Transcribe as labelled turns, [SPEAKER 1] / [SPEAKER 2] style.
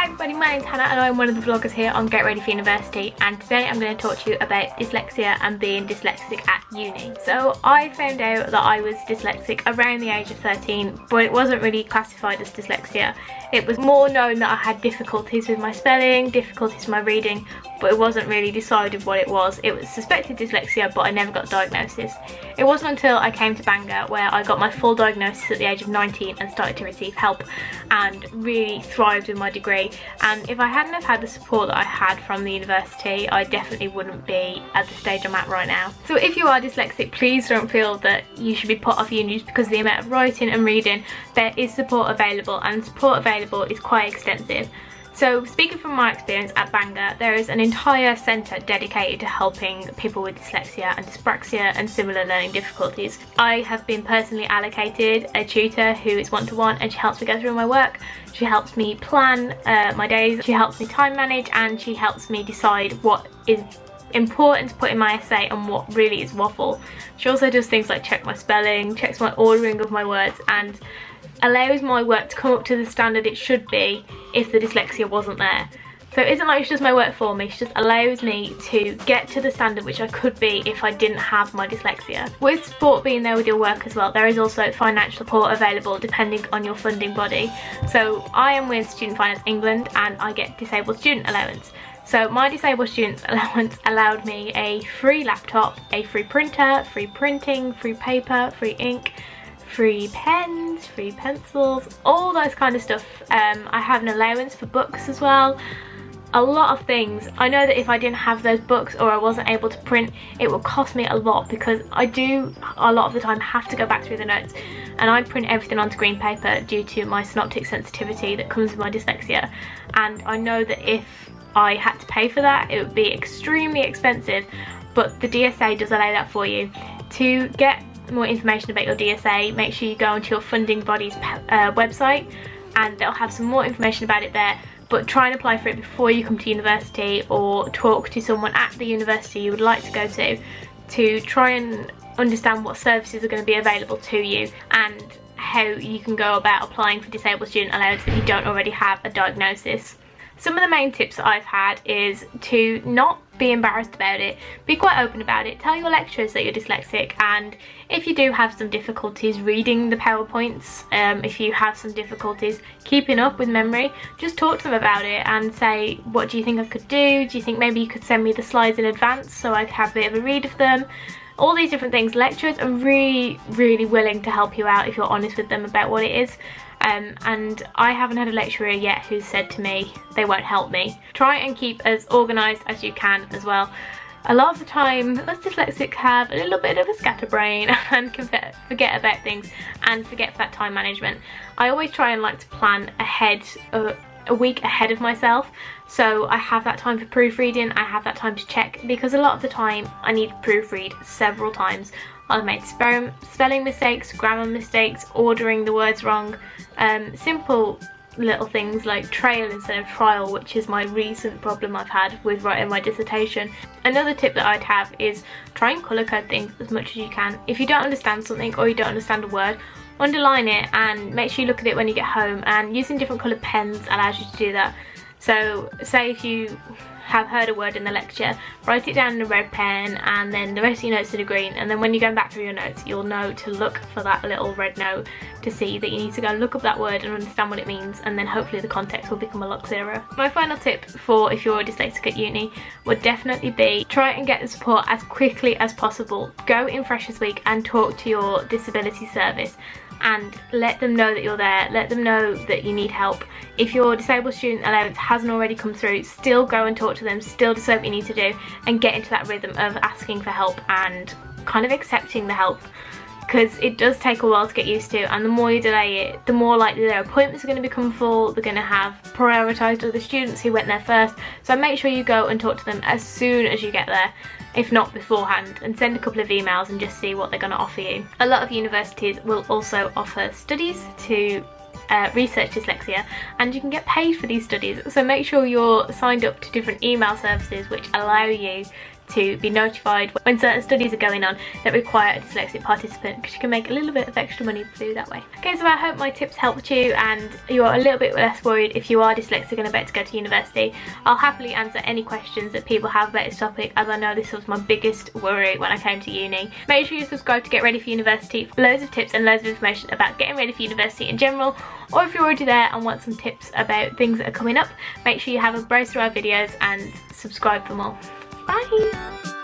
[SPEAKER 1] Hi everybody, my name's Hannah and I'm one of the vloggers here on Get Ready for University, and today I'm going to talk to you about dyslexia and being dyslexic at uni. So I found out that I was dyslexic around the age of 13, but it wasn't really classified as dyslexia. It was more known that I had difficulties with my spelling, difficulties with my reading, but it wasn't really decided what it was. It was suspected dyslexia, but I never got a diagnosis. It wasn't until I came to Bangor where I got my full diagnosis at the age of 19 and started to receive help and really thrived with my degree. And if I hadn't have had the support that I had from the university, I definitely wouldn't be at the stage I'm at right now. So if you are dyslexic, please don't feel that you should be put off uni just because of the amount of writing and reading. There is support available, and support available is quite extensive. So speaking from my experience at Bangor, there is an entire centre dedicated to helping people with dyslexia and dyspraxia and similar learning difficulties. I have been personally allocated a tutor who is one-to-one, and she helps me go through my work. She helps me plan my days, she helps me time manage, and she helps me decide what is important to put in my essay and what really is waffle. She also does things like check my spelling, checks my ordering of my words, and allows my work to come up to the standard it should be if the dyslexia wasn't there. So it isn't like she does my work for me, she just allows me to get to the standard which I could be if I didn't have my dyslexia. With support being there with your work as well, there is also financial support available depending on your funding body. So I am with Student Finance England and I get disabled student allowance. So my disabled student allowance allowed me a free laptop, a free printer, free printing, free paper, free ink, free pens, free pencils, all those kind of stuff. I have an allowance for books as well. A lot of things. I know that if I didn't have those books or I wasn't able to print, it would cost me a lot, because I do a lot of the time have to go back through the notes, and I print everything onto green paper due to my synoptic sensitivity that comes with my dyslexia. And I know that if I had to pay for that, it would be extremely expensive, but the DSA does allow that for you. To get more information about your DSA, make sure you go onto your funding body's website, and they'll have some more information about it there. But try and apply for it before you come to university, or talk to someone at the university you would like to go to try and understand what services are going to be available to you and how you can go about applying for disabled student allowance if you don't already have a diagnosis. Some of the main tips that I've had is to not be embarrassed about it, be quite open about it, tell your lecturers that you're dyslexic, and if you do have some difficulties reading the PowerPoints, if you have some difficulties keeping up with memory, just talk to them about it and say, what do you think I could do? Do you think maybe you could send me the slides in advance so I could have a bit of a read of them? All these different things. Lecturers are really willing to help you out if you're honest with them about what it is. And I haven't had a lecturer yet who's said to me they won't help me. Try and keep as organised as you can as well. A lot of the time us dyslexic have a little bit of a scatterbrain and can forget about things and forget that time management. I always try and like to plan ahead, a week ahead of myself, so I have that time for proofreading, I have that time to check, because a lot of the time I need to proofread several times. I've made spelling mistakes, grammar mistakes, ordering the words wrong, simple little things like trail instead of trial, which is my recent problem I've had with writing my dissertation. Another tip that I'd have is try and colour code things as much as you can. If you don't understand something or you don't understand a word, underline it and make sure you look at it when you get home, and using different coloured pens allows you to do that. So say if you have heard a word in the lecture, write it down in a red pen and then the rest of your notes in a green, and then when you're going back through your notes you'll know to look for that little red note to see that you need to go and look up that word and understand what it means, and then hopefully the context will become a lot clearer. My final tip for if you're dyslexic at uni would definitely be try and get the support as quickly as possible. Go in Freshers Week and talk to your disability service and let them know that you're there, let them know that you need help. If your disabled student allowance hasn't already come through, still go and talk to them, still decide what you need to do, and get into that rhythm of asking for help and kind of accepting the help, because it does take a while to get used to, and the more you delay it, the more likely their appointments are going to become full. They're going to have prioritised other students who went there first, so make sure you go and talk to them as soon as you get there, if not beforehand, and send a couple of emails and just see what they're going to offer you. A lot of universities will also offer studies to research dyslexia, and you can get paid for these studies, so make sure you're signed up to different email services which allow you to be notified when certain studies are going on that require a dyslexic participant, because you can make a little bit of extra money through that way. Okay, so I hope my tips helped you and you're a little bit less worried if you are dyslexic and about to go to university. I'll happily answer any questions that people have about this topic, as I know this was my biggest worry when I came to uni. Make sure you subscribe to Get Ready for University for loads of tips and loads of information about getting ready for university in general, or if you're already there and want some tips about things that are coming up, make sure you have a browse through our videos and subscribe for more. Bye!